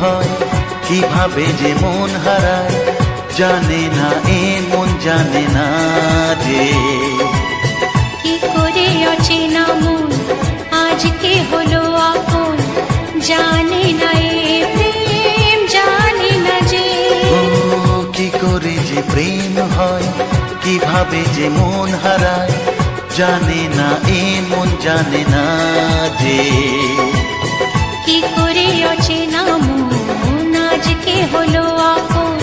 হয় কিভাবে যে মন হারায়, জানে না এ মন জানে না যে কি করে অচেনা মন আজকে হলো আপন, জানে না এ প্রেম জানে না যে। ও কি করে যে প্রেম হয় কিভাবে যে মন হারায়, জানে না এ মন জানে না যে। কি করে অচেনা মন আজকে হলো আপন,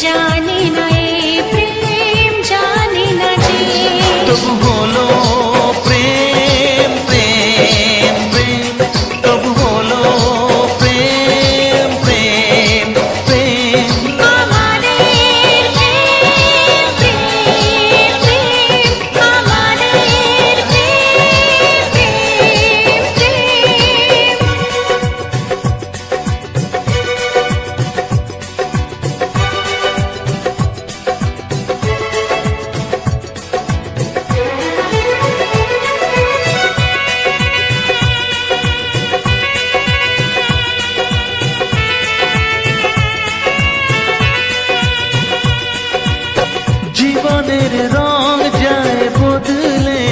জানে না এ প্রেম জানে না যে। তবু হলো প্রেম প্রেম প্রেম, তবু হলো প্রেম প্রেম প্রেম। আমাদের প্রেম প্রেম প্রেম, আমাদের প্রেম প্রেম প্রেম। জীবনের রং যায় বদলে,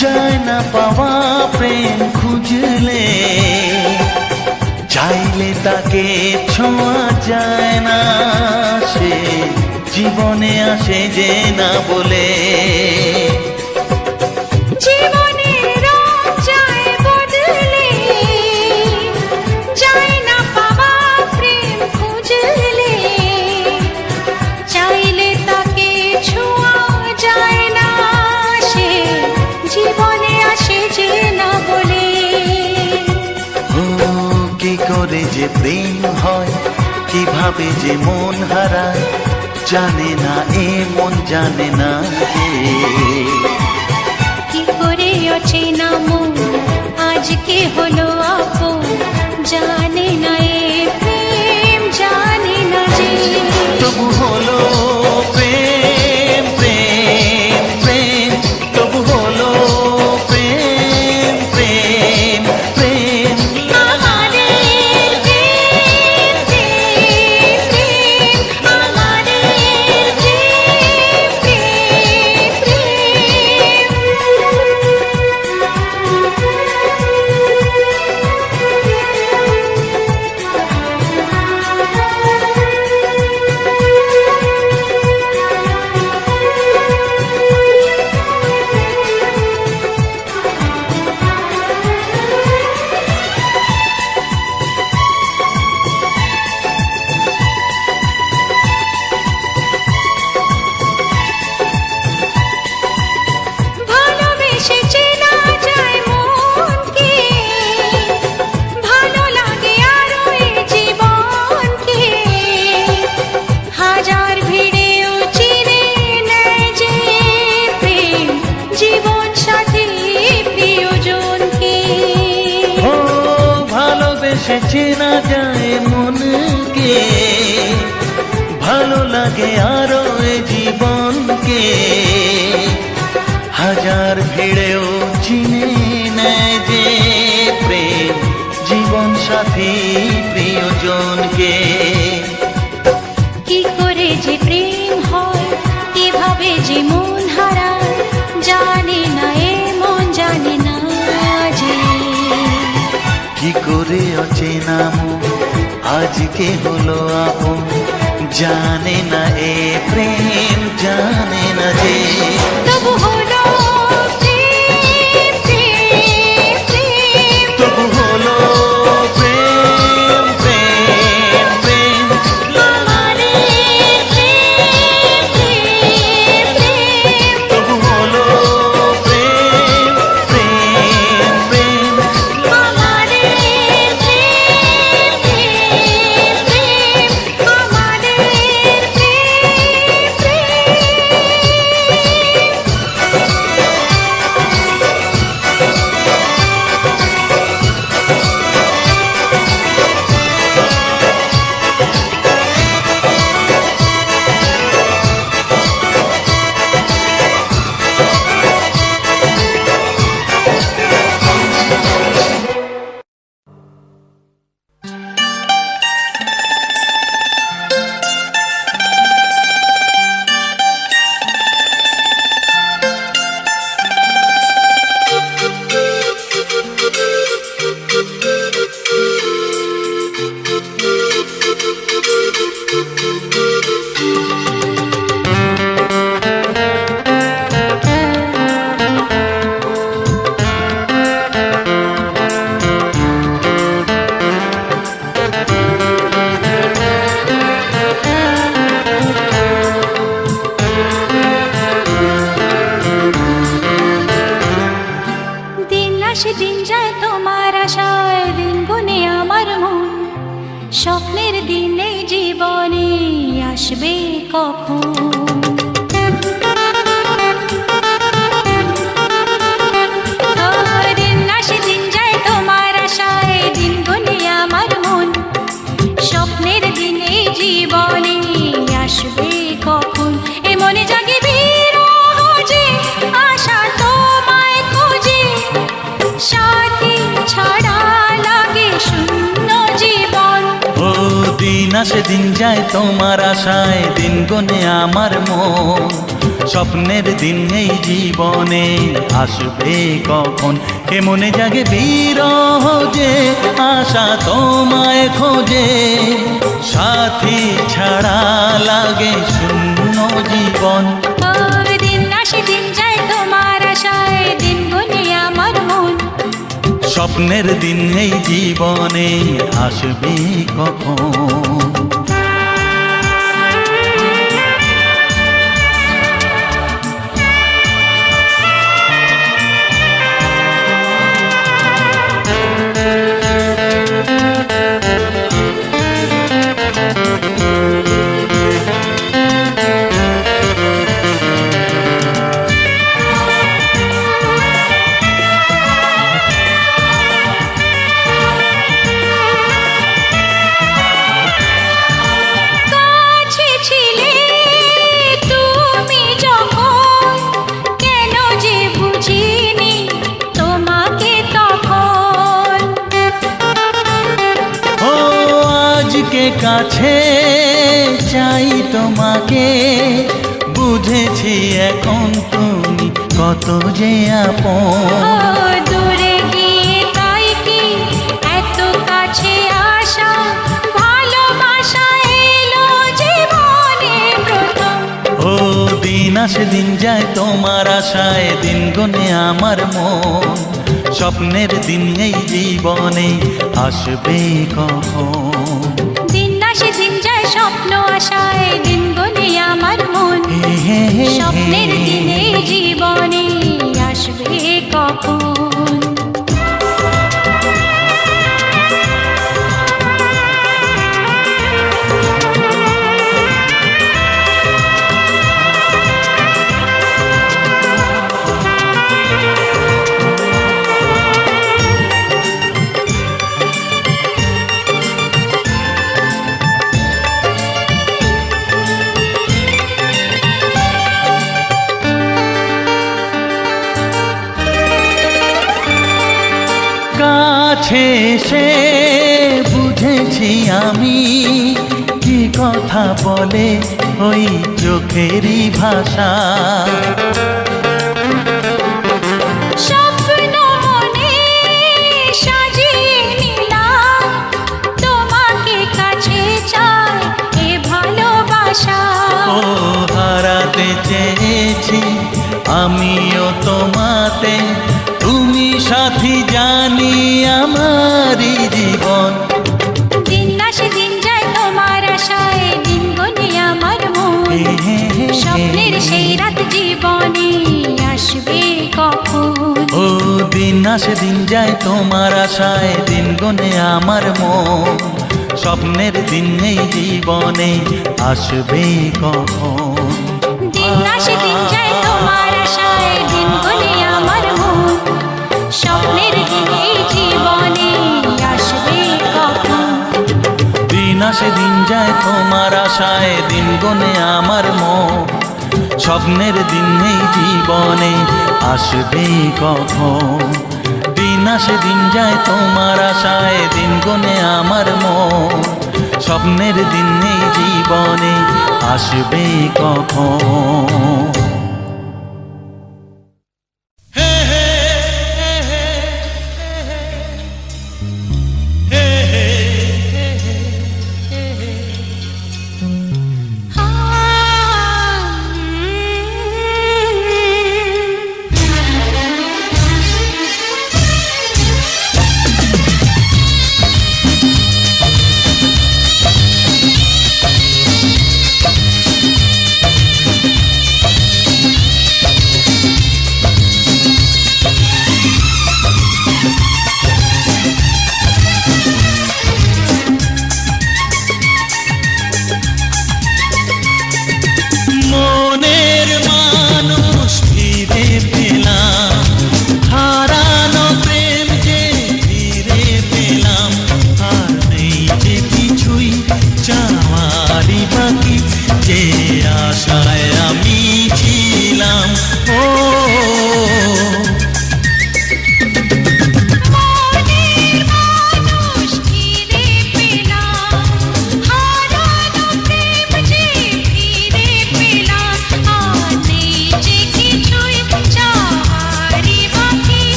যায় না পাওয়া প্রেম খুঁজলে, চাইলে তাকে ছোঁয়া যায় না, সে জীবনে আসে যে না বলে। জীবনের রং যায় বদলে, যায় না পাওয়া প্রেম খুঁজলে, চাইলে তাকে ছোঁয়া যায় না, সে জীবনে আসে যে না বলে। ও কি করে যে প্রেম হয় কিভাবে যে মন হারায়, জানে না এ মন জানে না যে। কি করে অচেনা মন আজকে হলো আপন, জানে না এ প্রেম জানে না যে। তবু হলো প্রেম প্রেম প্রেম, তবু হলো প্রেম প্রেম প্রেম। আমাদের প্রেম প্রেম প্রেম, আমাদের প্রেম প্রেম প্রেম। ভালোবেসে চেনা যায় মনকে, ভালো লাগে আরো এ জীবনকে, হাজার ভিড়েও চিনে নেয় যে প্রেম জীবন সাথী প্রিয়জনকে। ও ভালোবেসে চেনা যায় মনকে, ভালো লাগে আরো এ জীবনকে, হাজার ভিড়েও চিনে নেয় যে প্রেম জীবন সাথী প্রিয়জনকে। কি করে যে প্রেম হয় কিভাবে যে মন হারায়, জানে না এ মন জানে না যে। কি করে অচেনা মন আজকে হলো আপন, জানে না এ প্রেম জানে না যে। তবু হলো প্রেম প্রেম প্রেম, তবু হলো প্রেম প্রেম প্রেম। আমাদের প্রেম প্রেম প্রেম। তবু হলো প্রেম প্রেম প্রেম। আমাদের প্রেম প্রেম প্রেম, আমাদের প্রেম প্রেম। সে দিন যায় তোমার আশায়, দিন গুনে আমার মন, স্বপ্নের দিন এই জীবনে আসবে কখন? দিন আসে দিন যায় তোমার আশায়, দিন গুনে আমার মন, স্বপ্নের দিন এই জীবনে আসবে কখন? এ মনে জাগে বিরহ যে আশা তোমায় খোঁজে, সাথী ছাড়া লাগে শূন্য জীবন। ও দিন আসে দিন যায় তোমার আশায়, দিন গনে আমার মন, স্বপ্নের দিন এই জীবনে আসবে কখন? কে মনে জাগে বিরহ যে আশা তোমায় খোঁজে, সাথী ছাড়া লাগে শূন্য জীবন। দিন আসে দিন যায় তোমার আশায়, দিন গুনে আমার মন, স্বপ্নের দিন এই জীবনে আসবে কখন? কাছে ছিলে তুমি যখন, কেন যে বুঝিনি তোমাকে তখন। ও আজকে কাছে চাই তোমাকে, বুঝেছি এখন তুমি কত যে আপন। দূরে গিয়ে তাই কি এত কাছে আসা, ভালোবাসা এলো জীবনে প্রথম। ও দিন আসে দিন যায় তোমার আশায়, দিন গনে আমার মন, স্বপ্নের দিন এই জীবনে আসবে কখন? দিন আসে দিন যায় স্বপ্ন আশায়, দিন গুনে আমার মন, স্বপ্নের দিন এই জীবনে আসবে কখন? কাছে এসে বুঝেছি আমি কি কথা বলে ওই চোখেরই ভাষা। স্বপ্ন মনে সাজিয়ে নিলাম, তোমাকে কাছে চাই এ ভালোবাসা। ও হারাতে চেয়েছি আমিও তোমাতে, তুমি সাথী জানি আমারই জীবন। দিন আসে দিন যায় তোমার আশায়, দিন গুনে আমার মন, স্বপ্নের সেই রাত জীবনে আসবে কখন? ও দিন আসে দিন যায় তোমার আশায়, দিন গনে আমার মন, স্বপ্নের দিন এই জীবনে আসবে কখন? দিন আসে দিন যায় তোমার আশায়, দিন গুনে আমার মন, স্বপ্নের দিন এই জীবনে আসবে কখন? দিন আসে দিন যায় তোমার আশায়, দিন গনে আমার মন, স্বপ্নের দিন এই জীবনে আসবে কখন? দিন আসে দিন যায় তোমার আশায়, দিন গনে আমার মন, স্বপ্নের দিন এই জীবনে আসবে কখন?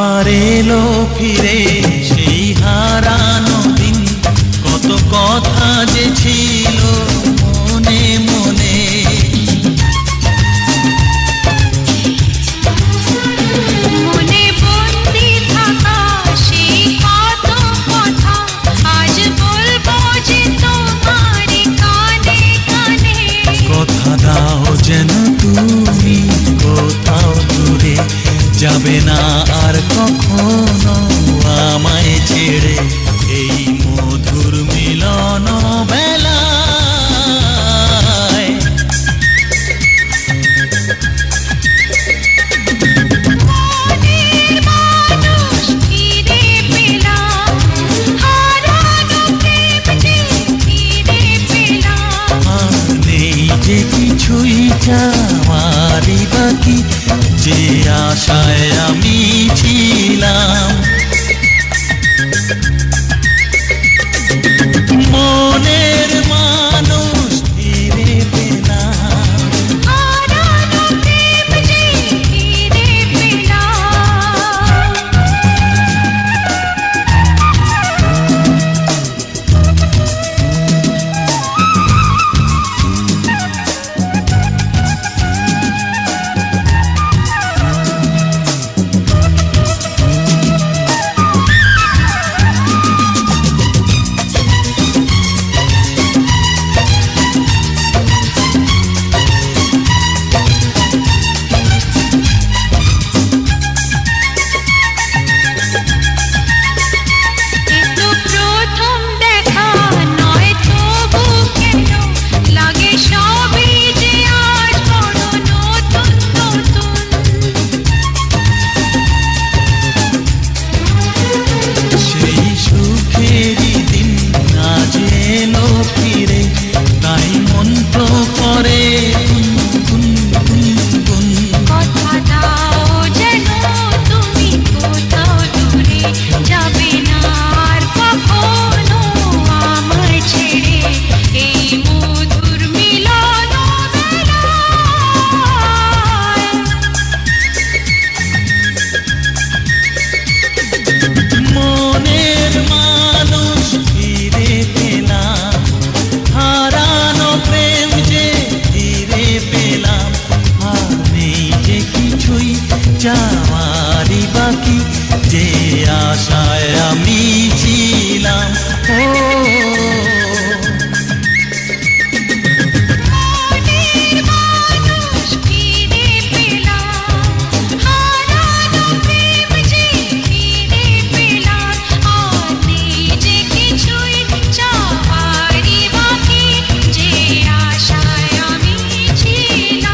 আবার এলো ফিরে সেই হারানো দিন, কত কথা যে ছিল মনে মনে। মনে বন্দি থাকা সেই কত কথা আজ বলবো যে তোমার কানে কানে। কথা দাও যেন তুমি কোথাও দূরে যাবে না আর কখনো আমায় ছেড়ে, এই মধুর মিলন বেলায়। মনের মানুষ ফিরে পেলাম, হারানো প্রেম যে ফিরে পেলাম। আর নেই যে কিছুই চাওয়ারই বাকি, যে আশায় আমি ছিলাম। মনের মানুষ ফিরে পেলাম, হারানো প্রেম যে ফিরে পেলাম। এতো প্রথম দেখা নয় তবু কেন লাগে সবই যে আজ বড় নতুন নতুন। সেই সুখেরই দিন আজ এলো ফিরে, তাই মন তো করে গুন গুন গুন। কথা দাও যেন তুমি কোথাও দূরে যাবে না আর কখনো আমায় ছেড়ে, এই মধুর মিলন বেলায়। মনের মানুষ ফিরে পেলাম, হারানো প্রেম যে ফিরে পেলাম। আর নেই যে কিছুই চাওয়ারই বাকি, যে আশায় আমি ছিলাম। ও মনের মানুষ ফিরে পেলাম, হারানো প্রেম যে ফিরে পেলাম। আর নেই যে কিছুই চাওয়ারই বাকি, যে আশায় আমি ছিলাম।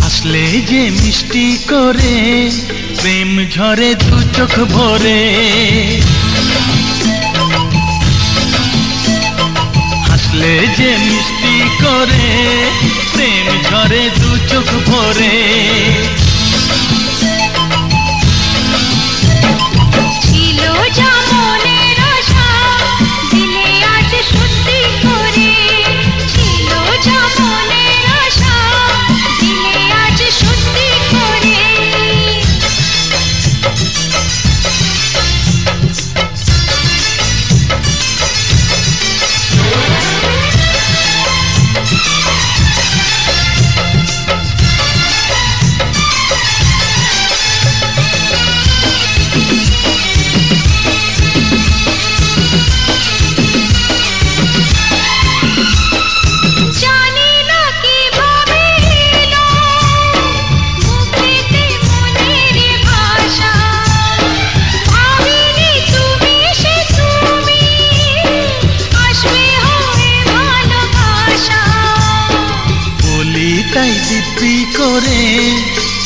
হাসলে যে মিষ্টি করে প্রেম ঝরে দু চোখ ভরে, হাসলে যে মিষ্টি করে প্রেম ঝরে দু চোখ ভরে। ছিল যা মনের আশা দিলে আজ সত্যি করে, ছিল যা মনের আশা দিলে আজ সত্যি করে।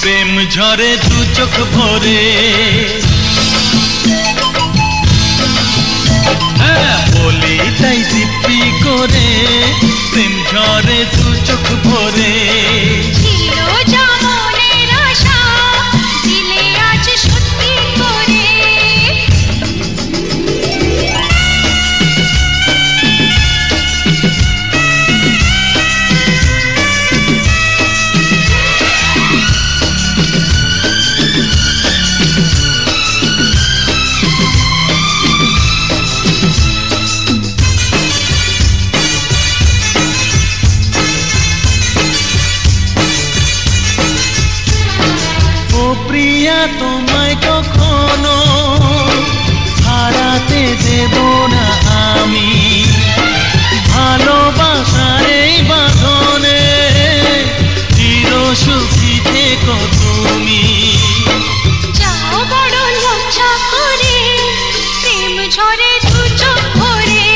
প্রেম ঝরে দু চোখ ভরে, হ্যাঁ বলি তাই দিব্যি করে, প্রেম ঝরে দু চোখ ভরে। ছিল যা মনের আশা, দিলে আজ সত্যি করে। ও প্রিয়া তোমায় কখনো হারাতে দেব না আমি, ভালোবাসার এই বাঁধনে চির সুখী থেকো তুমি। যাও বড় লজ্জা করে, প্রেম ঝরে দু চোখ ভরে।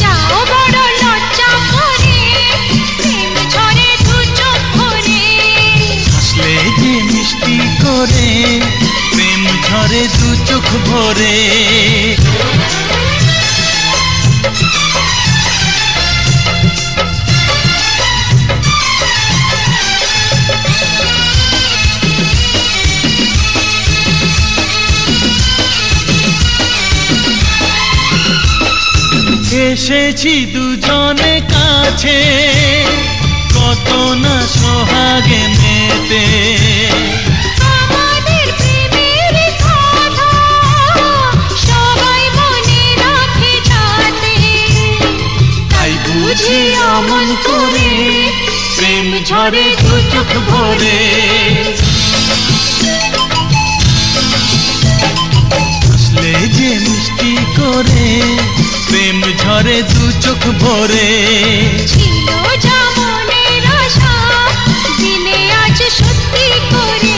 যাও বড় লজ্জা করে, প্রেম ঝরে দু চোখ ভরে। হাসলে যে মিষ্টি করে, প্রেম ঝরে দু চোখ ভরে। এসেছি দুজনে কাছে, কত না সোহাগে মেতে। আমাদের প্রেমের কথা সবাই মনে রাখে যাতে, তাই বুঝি অমন করে, প্রেম ঝরে দু চোখ ভরে। হাসলে যে মিষ্টি করে, প্রেম ঝরে দু চোখ ভরে। ছিল যা মনের আশা, দিলে আজ সত্যি করে।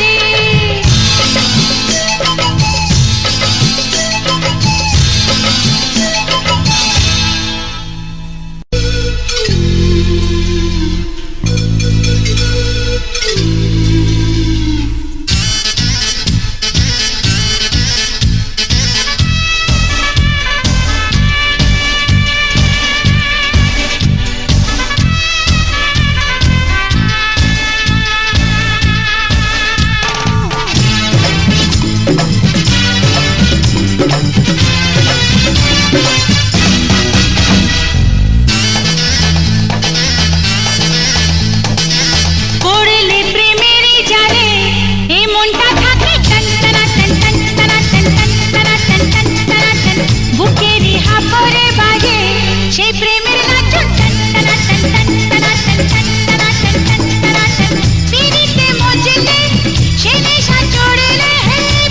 পড়লে প্রেমের জালে, এই মনটা থাকে টন টনা টন টন টনা টন টন টনা টন টন টনা টন। বুকেরই হাপরে বাজে সেই প্রেমের নাচন, টন টনা টন টন টনা টন টন টনা টন টন টনা টন। পিরিতে মজলে সে নেশা চড়লে,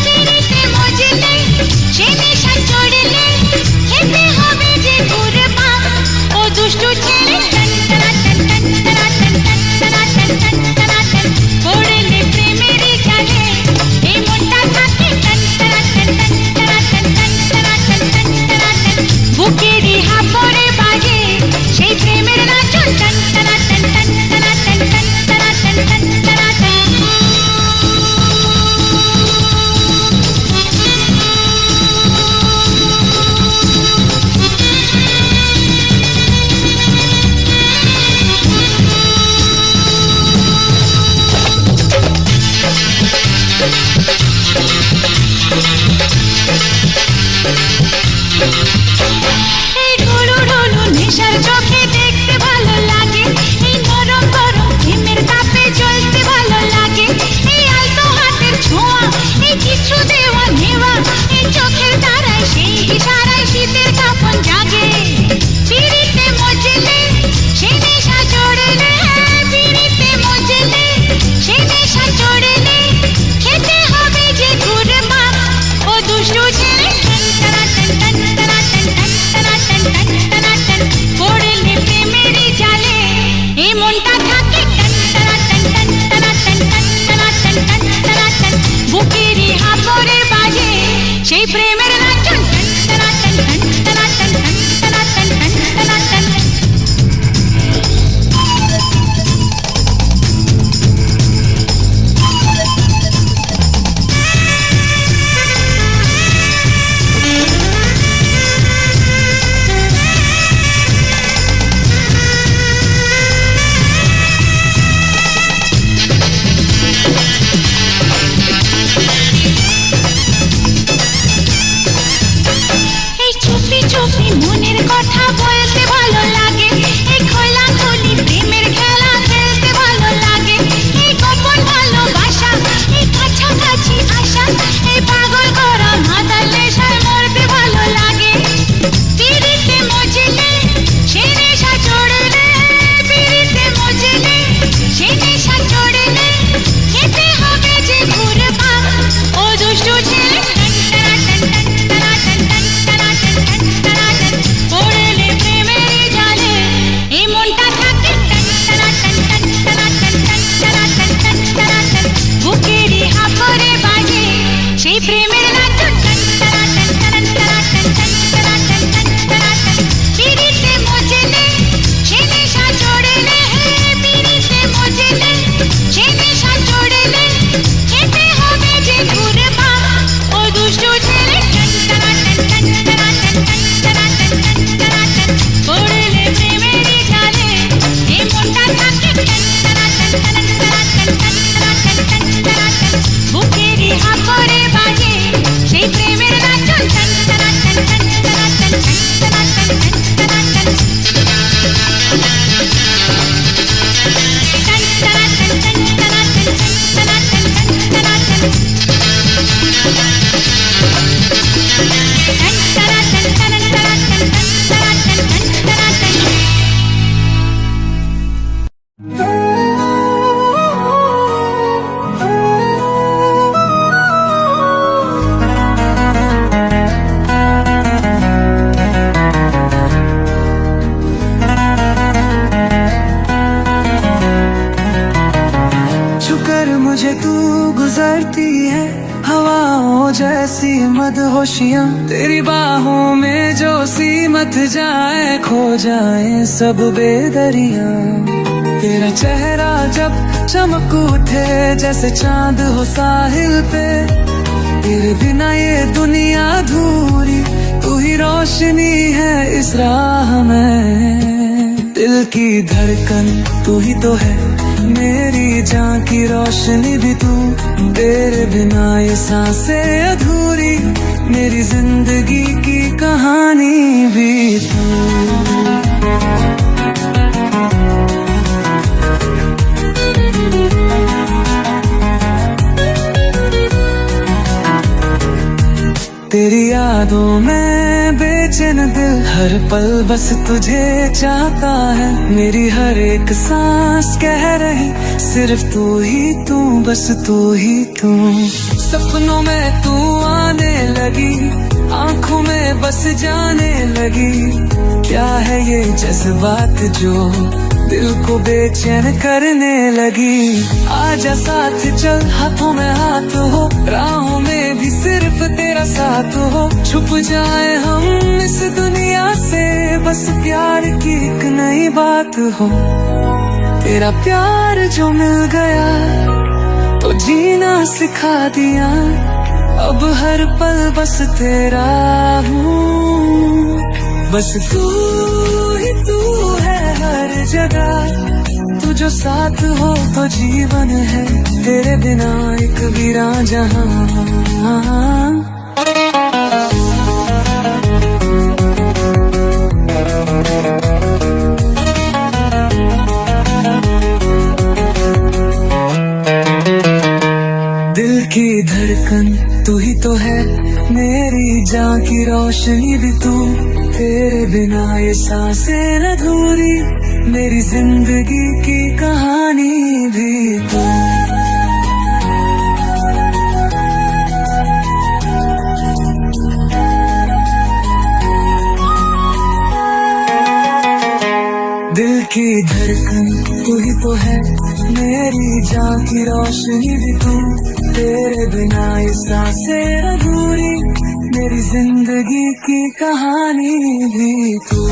পিরিতে মজলে সে নেশা চড়লে, খেতে হবে যে ঘুরবা ও দুষ্টু ছেলে, টন টনা টন টন টনা টন টন টনা টন টন টনা টন। পড়লে প্রেমের জালে, এই মনটা থাকে টন টনা টন টন টনা টন টন টনা টন টন টনা টন। বুকেরই হাপরে বাজে সেই প্রেমের নাচন, টন টনা টন টন টনা টন টন টনা টন টন টনা টন। এই ঢোলু ঢোলু নেশার চোখে দেখতে ভালো লাগে, এই নরম গরম প্রেমের তাপে জ্বলতে ভালো লাগে। এই আলতো হাতের ছোঁয়া, এই কিছু দেওয়া নেওয়া, এই চোখের তারায় সেই ইশারায় শীতের কাঁপন জাগে। পিরিতে মজলে সে নেশা চড়লে, পিরিতে মজলে সে নেশা চড়লে, খেতে হবে যে ঘুরবা ও দুষ্টু ছেলে, টন টনা টন টন টনা টন টন টনা টন টন টনা টন। পড়লে প্রেমের জালে, এই মনটা থাকে টন টনা টন টন টনা টন টন টনা টন টন টনা টন। বুকেরই হাপরে বাজে সেই প্রেমের নাচন, টন টনা টন টন টনা টন টন টনা টন টন টনা টন। तुझे तू गुजरती है हवाओं जैसी मदहोशियां, तेरी बाहों में जो सी मत जाए, खो जाए सब बेदरियां। तेरा चेहरा जब चमक उठे जैसे चांद हो साहिल पे, तेरे बिना ये दुनिया अधूरी, तू ही रोशनी है इस राह में। दिल की धड़कन तू ही तो है, मेरी जान की रोशनी भी तू, तेरे बिना ये सांसें अधूरी, मेरी जिंदगी की कहानी भी तू। तेरी यादों में बेचैन दिल हर पल बस तुझे चाहता है, मेरी हर एक सांस कह रही सिर्फ तू ही तू, बस तू ही तू। सपनों में तू आने लगी, आंखों में बस जाने लगी, क्या है ये जज्बात जो दिल को बेचैन करने लगी। आजा साथ चल, हाथों में हाथ हो, राहों में भी सिर्फ तेरा साथ हो, छुप जाए हम इस दुनिया से, बस प्यार की एक नई बात हो। तेरा प्यार जो मिल गया तो जीना सिखा दिया, अब हर पल बस तेरा हूँ, बस तू ही तू है हर जगह, तू जो साथ हो तो जीवन है, तेरे बिना एक वीरान जहां। दिल की धड़कन तू ही तो है, मेरी जान की रोशनी भी तू, तेरे बिना ये सांसें अधूरी, मेरी जिंदगी की कहानी भी तू। दिल की धड़कन तू ही तो है, मेरी जान की रोशनी भी तू, तेरे बिना ये सांसें अधूरी, मेरी जिंदगी की कहानी भी तू।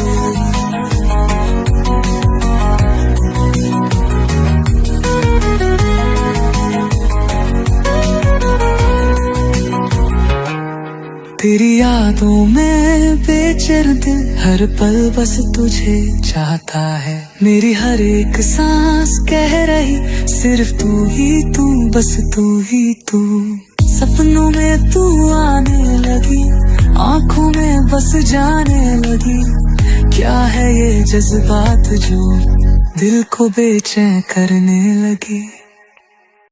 तेरी यादों में बेचैन दिल हर पल बस तुझे चाहता है, मेरी हर एक सांस कह रही सिर्फ तू ही तू, बस तू ही तू। सपनों में तू आने लगी, आंखों में बस जाने लगी, क्या है ये जज्बात जो दिल को बेचैन करने लगी।